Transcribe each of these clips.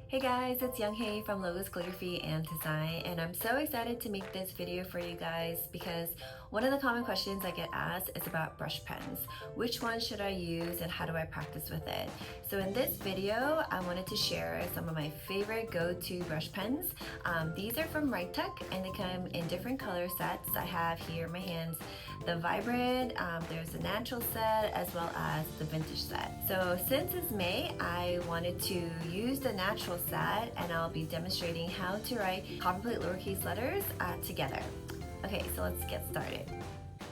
Hey guys, it's Young Hei from Lowercase Calligraphy and Design, and I'm so excited to make this video for you guys because one of the common questions I get asked is about brush pens. Which one should I use and how do I practice with it? So in this video, I wanted to share some of my favorite go-to brush pens. These are from Writech and they come in different color sets. I have here in my hands the vibrant, there's a natural set as well as the vintage set. So since it's May, I wanted to use the natural set and I'll be demonstrating how to write Copperplate lowercase letters together. Okay, so let's get started.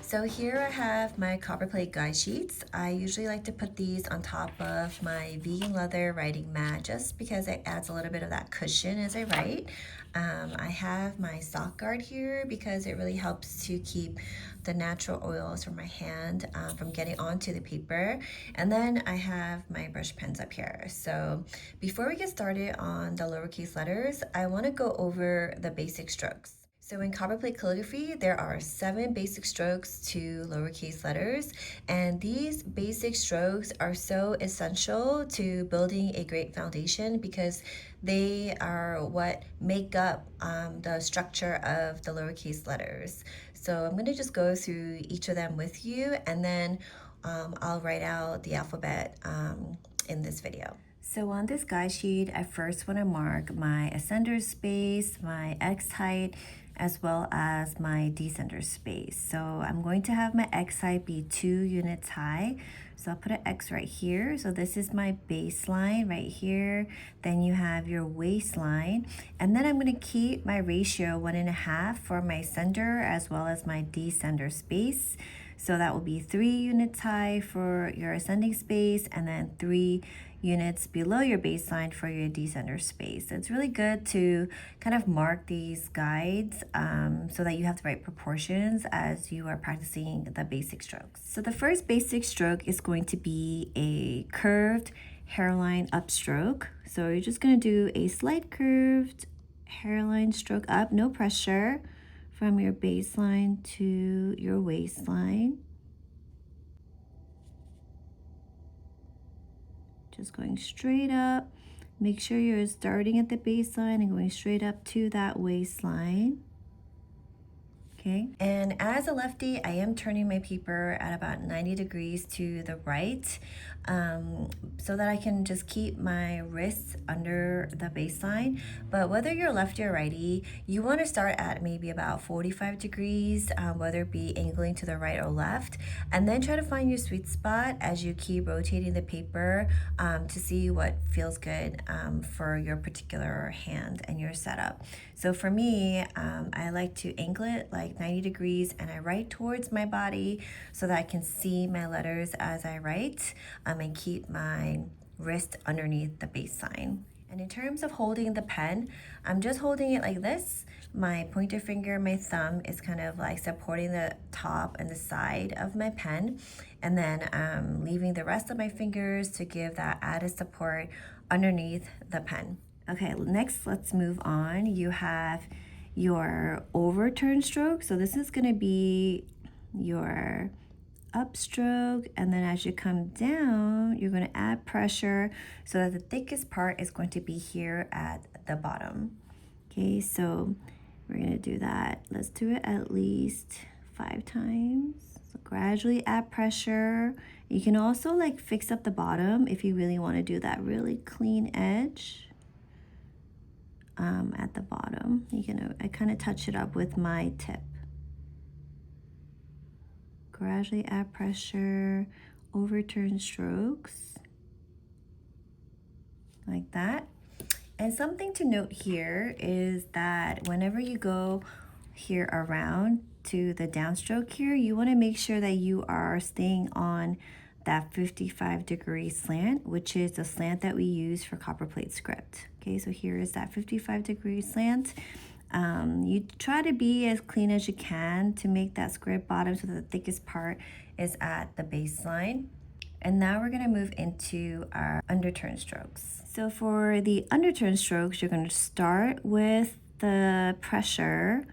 So here I have my Copperplate guide sheets. I usually like to put these on top of my vegan leather writing mat just because it adds a little bit of that cushion as I write. I have my sock guard here because it really helps to keep the natural oils from my hand from getting onto the paper. And then I have my brush pens up here. So before we get started on the lowercase letters, I want to go over the basic strokes. So in Copperplate calligraphy, there are 7 basic strokes to lowercase letters, and these basic strokes are so essential to building a great foundation because they are what make up the structure of the lowercase letters. So I'm going to just go through each of them with you, and then I'll write out the alphabet in this video. So on this guide sheet, I first want to mark my ascender space, my X height, as well as my descender space. So I'm going to have my X height be 2 units high. So I'll put an X right here. So this is my baseline right here. Then you have your waistline. And then I'm going to keep my ratio 1.5 for my ascender as well as my descender space. So that will be 3 units high for your ascending space and then 3 units below your baseline for your descender space. So it's really good to kind of mark these guides so that you have the right proportions as you are practicing the basic strokes. So the first basic stroke is going to be a curved hairline upstroke. So you're just going to do a slight curved hairline stroke up, no pressure, from your baseline to your waistline. Just going straight up. Make sure you're starting at the baseline and going straight up to that waistline. Okay, and as a lefty, I am turning my paper at about 90 degrees to the right so that I can just keep my wrists under the baseline. But whether you're lefty or righty, you want to start at maybe about 45 degrees, whether it be angling to the right or left, and then try to find your sweet spot as you keep rotating the paper to see what feels good for your particular hand and your setup. So for me, I like to angle it like 90 degrees and I write towards my body so that I can see my letters as I write and keep my wrist underneath the baseline. And in terms of holding the pen, I'm just holding it like this. My pointer finger, my thumb is kind of like supporting the top and the side of my pen. And then I'm leaving the rest of my fingers to give that added support underneath the pen. Okay, next let's move on. You have your overturn stroke. So this is going to be your upstroke, and then as you come down, you're going to add pressure so that the thickest part is going to be here at the bottom. Okay, so we're going to do that. Let's do it at least 5 times. So gradually add pressure. You can also like fix up the bottom if you really want to do that really clean edge. At the bottom, I kind of touch it up with my tip. Gradually add pressure, overturn strokes, like that. And something to note here is that whenever you go here around to the downstroke here, you want to make sure that you are staying on that 55-degree slant, which is the slant that we use for Copperplate script. Okay, so here is that 55-degree slant. You try to be as clean as you can to make that script bottom so that the thickest part is at the baseline. And now we're going to move into our underturn strokes. So for the underturn strokes, you're going to start with the pressure,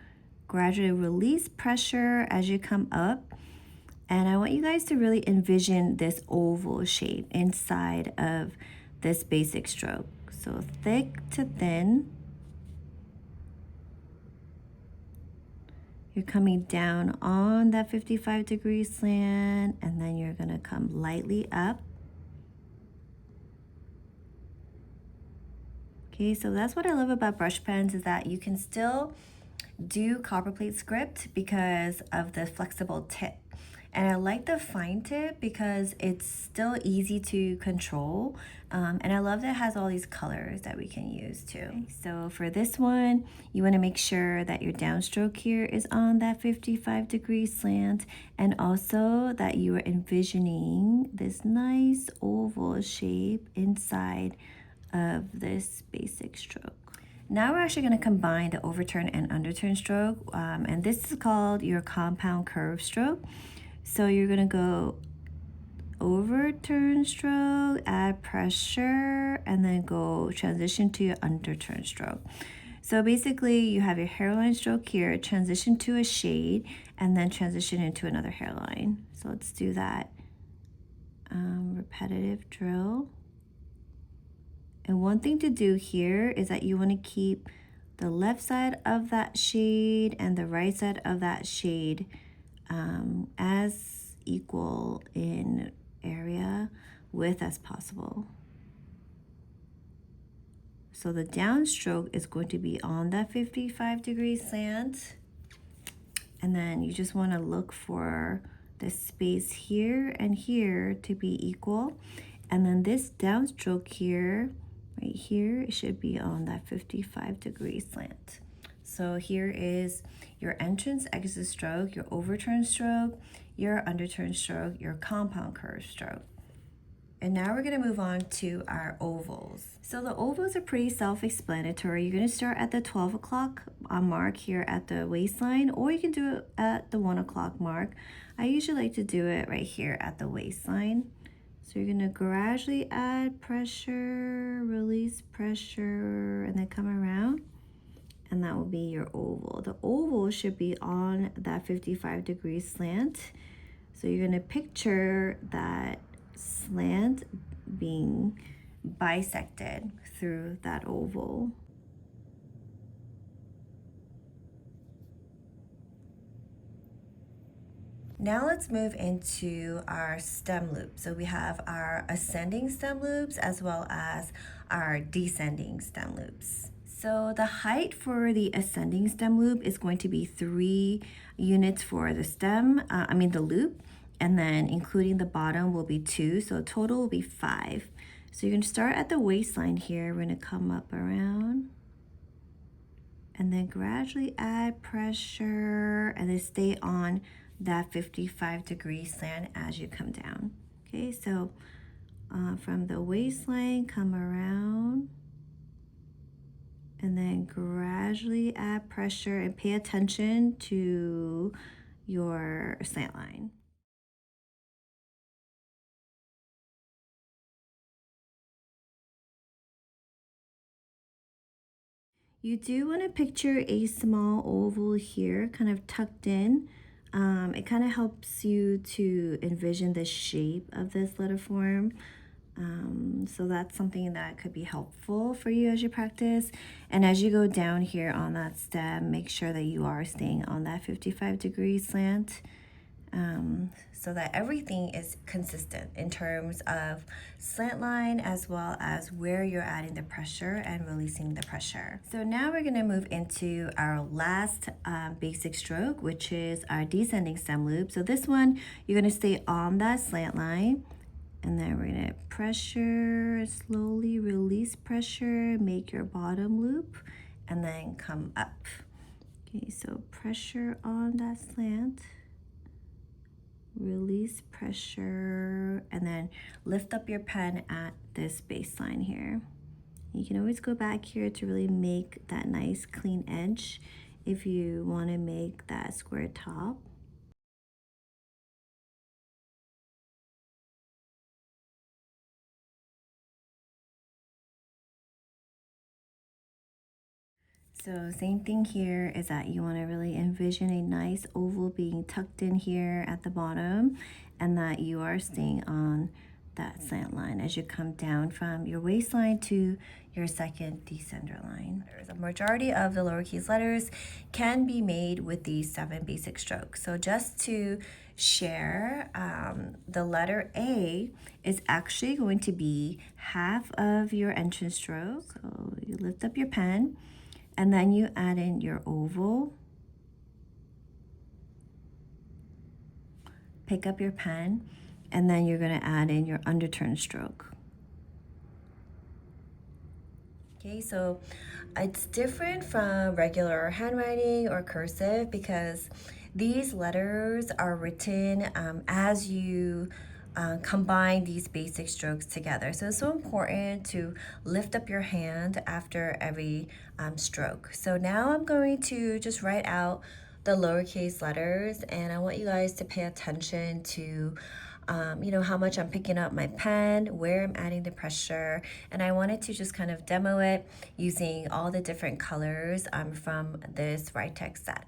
gradually release pressure as you come up. And I want you guys to really envision this oval shape inside of this basic stroke. So thick to thin. You're coming down on that 55-degree slant, and then you're gonna come lightly up. Okay, so that's what I love about brush pens, is that you can still do Copperplate script because of the flexible tip. And I like the fine tip because it's still easy to control. And I love that it has all these colors that we can use too. Okay, so for this one, you want to make sure that your downstroke here is on that 55-degree slant, and also that you are envisioning this nice oval shape inside of this basic stroke. Now we're actually going to combine the overturn and underturn stroke, and this is called your compound curve stroke. So you're going to go overturn stroke, add pressure, and then go transition to your underturn stroke. So basically you have your hairline stroke here, transition to a shade, and then transition into another hairline. So let's do that repetitive drill. And one thing to do here is that you want to keep the left side of that shade and the right side of that shade as equal in area width as possible. So the downstroke is going to be on that 55-degree slant, and then you just want to look for the space here and here to be equal, and then this downstroke here, right here, it should be on that 55-degree slant. So here is your entrance exit stroke, your overturn stroke, your underturn stroke, your compound curve stroke. And now we're going to move on to our ovals. So the ovals are pretty self-explanatory. You're going to start at the 12 o'clock mark here at the waistline, or you can do it at the 1 o'clock mark. I usually like to do it right here at the waistline. So you're going to gradually add pressure, release pressure, and then come around. And that will be your oval. The oval should be on that 55-degree slant. So you're going to picture that slant being bisected through that oval. Now let's move into our stem loops. So we have our ascending stem loops as well as our descending stem loops. So the height for the ascending stem loop is going to be 3 units for the stem, the loop, and then including the bottom will be 2, so total will be 5. So you're going to start at the waistline here. We're going to come up around and then gradually add pressure and then stay on that 55-degree slant as you come down. Okay, so from the waistline, come around and then gradually add pressure and pay attention to your slant line. You do want to picture a small oval here, kind of tucked in. It kind of helps you to envision the shape of this letter form. So that's something that could be helpful for you as you practice. And as you go down here on that stem, make sure that you are staying on that 55-degree slant. So that everything is consistent in terms of slant line as well as where you're adding the pressure and releasing the pressure. So now we're going to move into our last basic stroke, which is our descending stem loop. So this one, you're going to stay on that slant line, and then we're going to pressure, slowly release pressure, make your bottom loop, and then come up. Okay, so pressure on that slant, release pressure, and then lift up your pen at this baseline here. You can always go back here to really make that nice clean edge if you want to make that square top. So same thing here is that you want to really envision a nice oval being tucked in here at the bottom, and that you are staying on that slant line as you come down from your waistline to your second descender line. A majority of the lowercase letters can be made with these 7 basic strokes. So just to share, the letter A is actually going to be half of your entrance stroke. So you lift up your pen and then you add in your oval, pick up your pen, and then you're going to add in your underturn stroke. Okay, so it's different from regular handwriting or cursive because these letters are written as you combine these basic strokes together. So it's so important to lift up your hand after every stroke. So now I'm going to just write out the lowercase letters, and I want you guys to pay attention to how much I'm picking up my pen, where I'm adding the pressure, and I wanted to just kind of demo it using all the different colors from this Writech set.